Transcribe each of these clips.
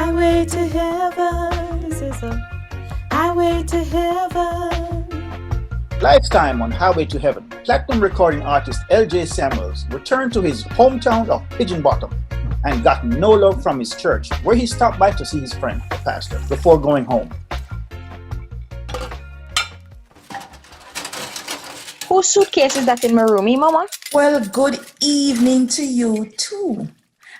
Highway to heaven. This is a highway to heaven. Lifetime on Highway to Heaven. Platinum recording artist L.J. Samuels returned to his hometown of Pigeon Bottom and got no love from his church, where he stopped by to see his friend, the pastor, before going home. Whose suitcase is that in my room, Mama? Well, good evening to you too.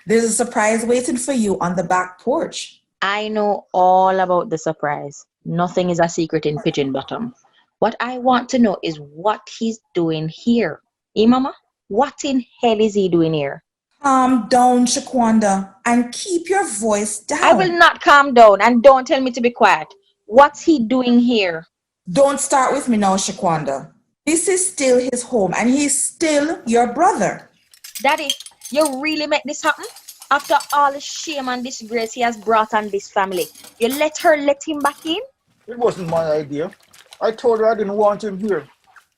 There's a surprise waiting for you on the back porch. I know all about the surprise. Nothing is a secret in Pigeon Bottom. What I want to know is what he's doing here. Mama, what in hell is he doing here? Calm down, Shaquanda, and keep your voice down. I will not calm down, and don't tell me to be quiet. What's he doing here? Don't start with me now, Shaquanda. This is still his home, and he's still your brother. Daddy, you really make this happen? After all the shame and disgrace he has brought on this family, you let him back in? It wasn't my idea. I told her I didn't want him here.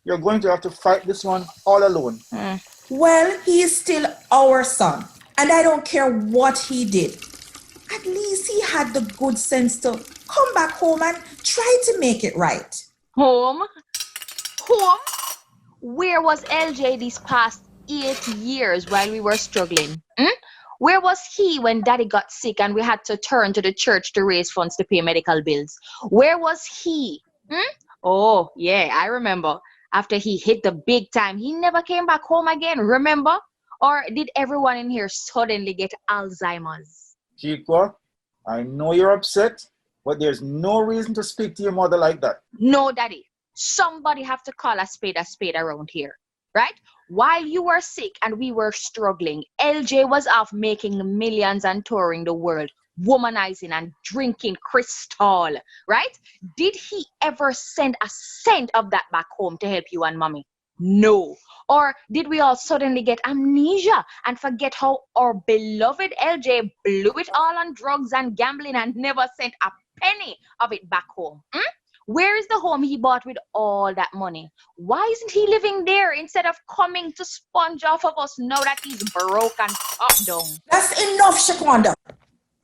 You're going to have to fight this one all alone. Well, he is still our son, and I don't care what he did. At least he had the good sense to come back home and try to make it right. Home? Home? Where was LJ these past 8 years while we were struggling? Where was he when Daddy got sick and we had to turn to the church to raise funds to pay medical bills? Where was he? Oh, yeah, I remember. After he hit the big time, he never came back home again, remember? Or did everyone in here suddenly get Alzheimer's? Chiqua, I know you're upset, but there's no reason to speak to your mother like that. No, Daddy. Somebody have to call a spade around here, right? While you were sick and we were struggling, LJ was off making millions and touring the world, womanizing and drinking crystal, right? Did he ever send a cent of that back home to help you and Mommy? No. Or did we all suddenly get amnesia and forget how our beloved LJ blew it all on drugs and gambling and never sent a penny of it back home? Where is the home he bought with all that money? Why isn't he living there instead of coming to sponge off of us now that he's broke and top down? That's enough, Shaquanda.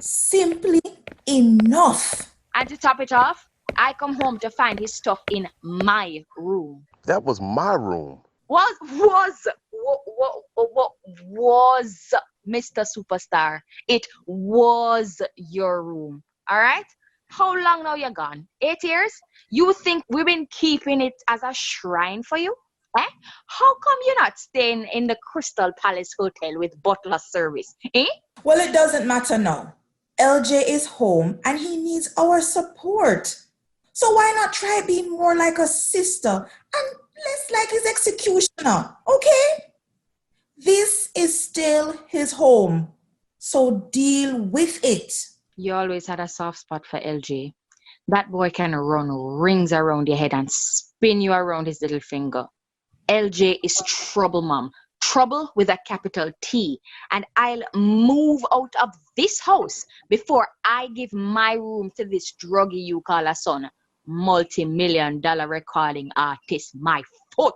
Simply enough. And to top it off, I come home to find his stuff in my room. That was my room. What was Mr. Superstar? It was your room, all right? How long now you're gone? 8 years? You think we've been keeping it as a shrine for you? How come you're not staying in the Crystal Palace Hotel with butler service? Well, it doesn't matter now. LJ is home and he needs our support. So why not try being more like a sister and less like his executioner, okay? This is still his home, so deal with it. You always had a soft spot for LJ. That boy can run rings around your head and spin you around his little finger. LJ is trouble, Mom. Trouble with a capital T. And I'll move out of this house before I give my room to this druggie you call a son. Multi-million-dollar recording artist, my foot.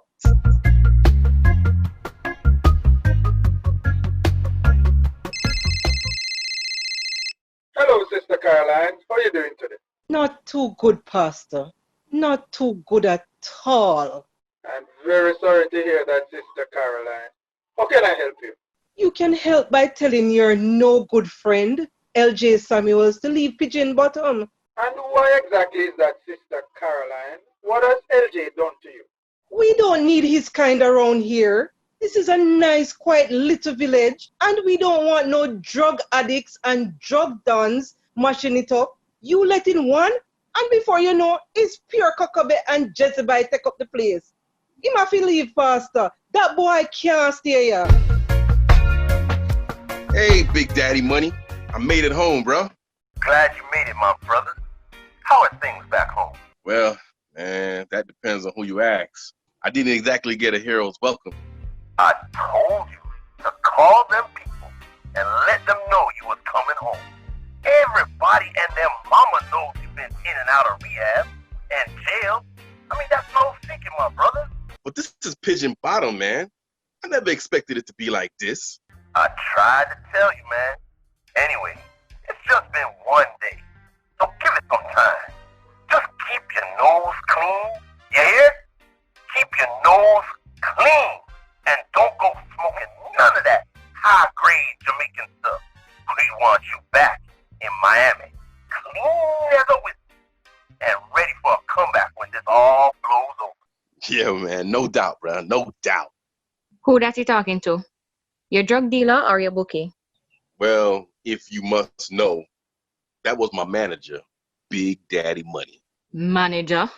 Hello, Sister Caroline. How are you doing today? Not too good, Pastor. Not too good at all. I'm very sorry to hear that, Sister Caroline. How can I help you? You can help by telling your no good friend, L.J. Samuels, to leave Pigeon Bottom. And why exactly is that, Sister Caroline? What has LJ done to you? We don't need his kind around here. This is a nice, quiet little village, and we don't want no drug addicts and drug dons mashing it up. You let in one, and before you know, it's pure Kokobe and Jezebel take up the place. He must leave faster. That boy can't stay here. Hey, Big Daddy Money. I made it home, bro. Glad you made it, my brother. How are things back home? Well, man, that depends on who you ask. I didn't exactly get a hero's welcome. I told you to call them people and let them know you was coming home. Everybody and their mama knows you've been in and out of rehab and jail. I mean, that's no secret, my brother. But this is Pigeon Bottom, man. I never expected it to be like this. I tried to tell you, man. Anyway, it's just been one man. No doubt, bro. No doubt. Who that you talking to? Your drug dealer or your bookie? Well, if you must know, that was my manager, Big Daddy Money. Manager.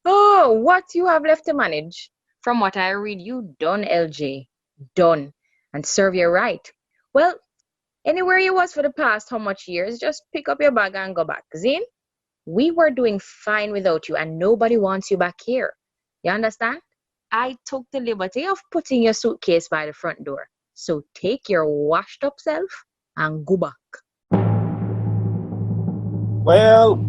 Oh, what you have left to manage? From what I read, you done, LJ. Done. And serve you right. Well, anywhere you was for the past how much years, just pick up your bag and go back. Zine? We were doing fine without you and nobody wants you back here. You understand? I took the liberty of putting your suitcase by the front door. So take your washed up self and go back. Well.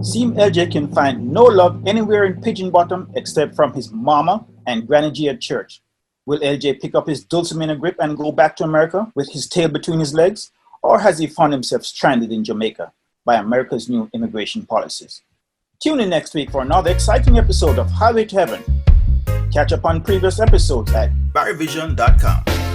Seem LJ can find no love anywhere in Pigeon Bottom except from his mama and Granny G at church. Will LJ pick up his dulcimer grip and go back to America with his tail between his legs? Or has he found himself stranded in Jamaica by America's new immigration policies? Tune in next week for another exciting episode of Highway to Heaven. Catch up on previous episodes at barryvision.com.